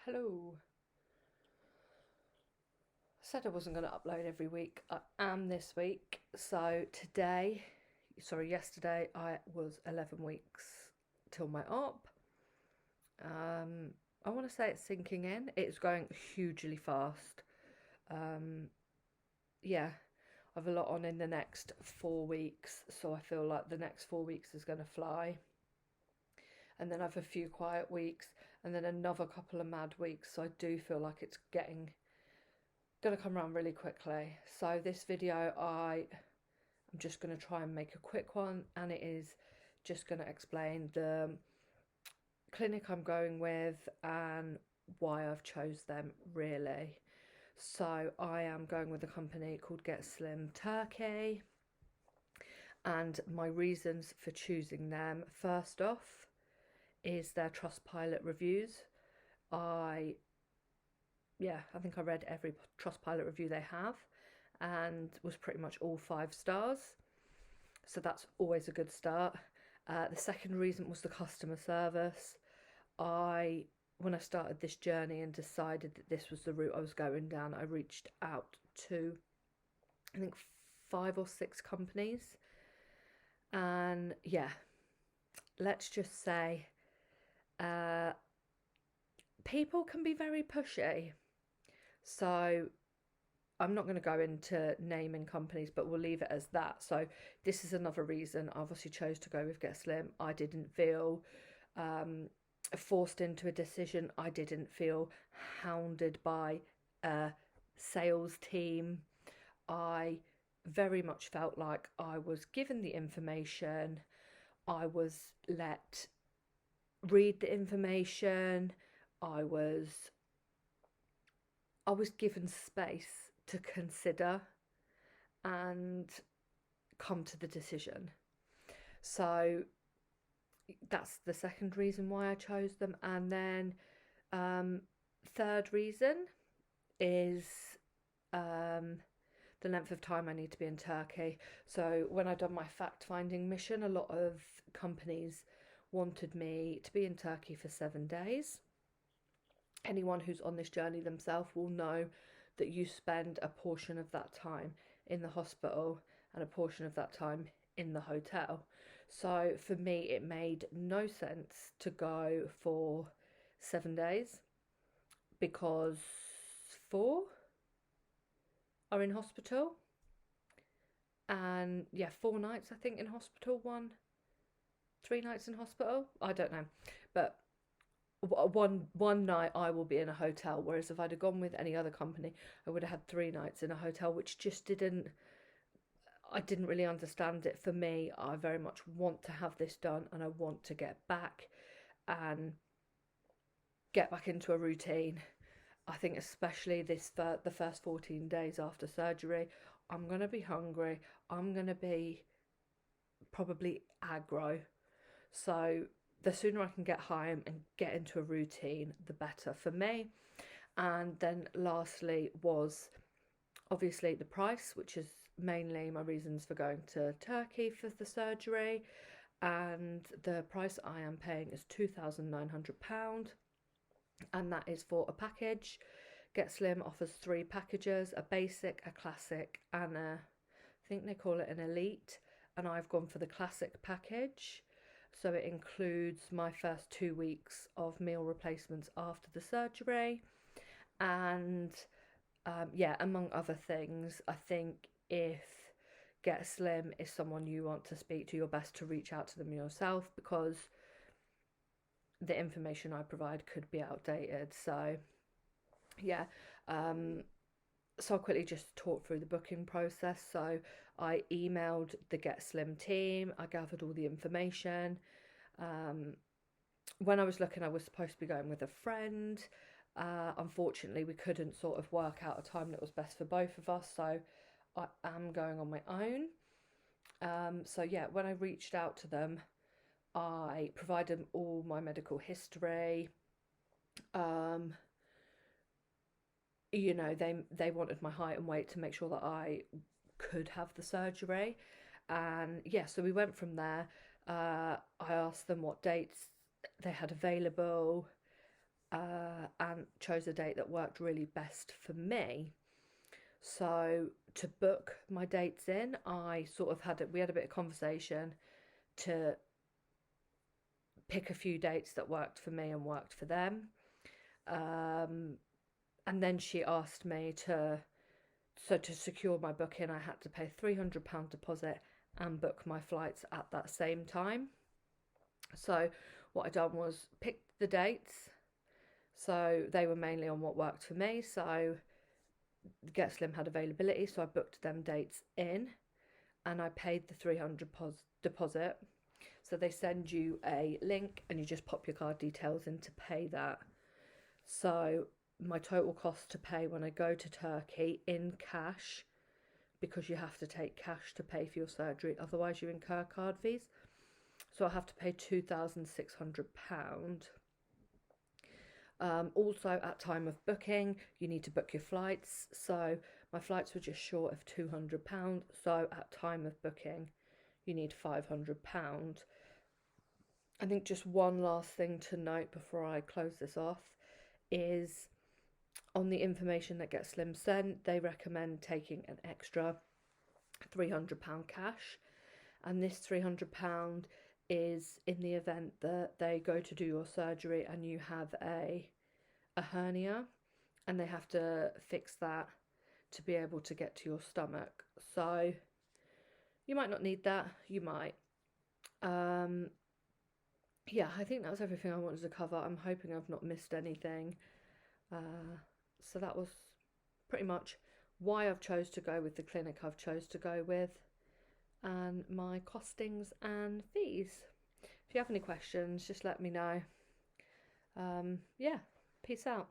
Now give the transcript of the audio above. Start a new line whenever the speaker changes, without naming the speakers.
Hello. I said I wasn't going to upload every week. I am this week. So yesterday, I was 11 weeks till my op. Um, I want to say it's sinking in. It's going hugely fast. Um, yeah, I've a lot on in the next 4 weeks, so I feel like the next 4 weeks is going to fly. And then I've a few quiet weeks, and then another couple of mad weeks. So I do feel like it's gonna come around really quickly. So this video, I'm just gonna try and make a quick one, and it is just gonna explain the clinic I'm going with and why I've chose them really. So I am going with a company called Get Slim Turkey, and my reasons for choosing them, first off, is their Trustpilot reviews. I I think I read every Trustpilot review they have and was pretty much all 5 stars. So that's always a good start. The second reason was the customer service. When I started this journey and decided that this was the route I was going down, I reached out to, I think, 5 or 6 companies. And yeah, let's just say uh, people can be very pushy. So I'm not going to go into naming companies, but we'll leave it as that. So this is another reason I obviously chose to go with Get Slim. I didn't feel forced into a decision. I didn't feel hounded by a sales team. I very much felt like I was given the information. I was let read the information. I was I was given space to consider and come to the decision. So that's the second reason why I chose them. And then um, third reason is um, the length of time I need to be in Turkey. So when I done my fact finding mission, a lot of companies wanted me to be in Turkey for 7 days. Anyone who's on this journey themselves will know that you spend a portion of that time in the hospital and a portion of that time in the hotel. So for me, it made no sense to go for 7 days because 4 are in hospital, and yeah, 4 nights I think in hospital, 3 nights in hospital. I don't know, but one night I will be in a hotel, whereas if I'd have gone with any other company, I would have had 3 nights in a hotel, which just didn't. I didn't really understand it. For me, I very much want to have this done, and I want to and get back into a routine. I think especially the first 14 days after surgery, I'm gonna be hungry. I'm gonna be probably aggro. So the sooner I can get home and get into a routine, the better for me. And then lastly was obviously the price, which is mainly my reasons for going to Turkey for the surgery. And the price I am paying is £2,900, and that is for a package. Get Slim offers 3 packages: a basic, a classic, and I think they call it an elite. And I've gone for the classic package. So it includes my first 2 weeks of meal replacements after the surgery. And yeah, among other things, I think if Get Slim is someone you want to speak to, you're best to reach out to them yourself, because the information I provide could be outdated. So yeah, so I'll quickly just talk through the booking process. So I emailed the Get Slim team, I gathered all the information. Um, when I was looking, I was supposed to be going with a friend. Unfortunately, we couldn't sort of work out a time that was best for both of us, so I am going on my own. So yeah, when I reached out to them, I provided them all my medical history. Um, they wanted my height and weight to make sure that I could have the surgery. And yeah, so we went from there. I asked them what dates they had available. and chose a date that worked really best for me. So to book my dates in, I sort of we had a bit of conversation to pick a few dates that worked for me and worked for them. Um, and then she asked me to secure my booking, I had to pay £300 deposit and book my flights at that same time. So what I done was pick the dates. So they were mainly on what worked for me. So Get Slim had availability, so I booked them dates in, and I paid the 300 deposit. So they send you a link and you just pop your card details in to pay that. So my total cost to pay when I go to Turkey in cash, because you have to take cash to pay for your surgery, otherwise you incur card fees. So I have to pay £2,600. Also, at time of booking, you need to book your flights. So my flights were just short of £200. So at time of booking, you need £500. I think just one last thing to note before I close this off is on the information that Get Slim sent, they recommend taking an extra £300 cash. And this £300 is in the event that they go to do your surgery and you have a hernia and they have to fix that to be able to get to your stomach. So you might not need that, you might. Yeah, I think that was everything I wanted to cover. I'm hoping I've not missed anything. So that was pretty much why I've chose to go with the clinic I've chose to go with, and my costings and fees. If you have any questions, just let me know. Yeah, peace out.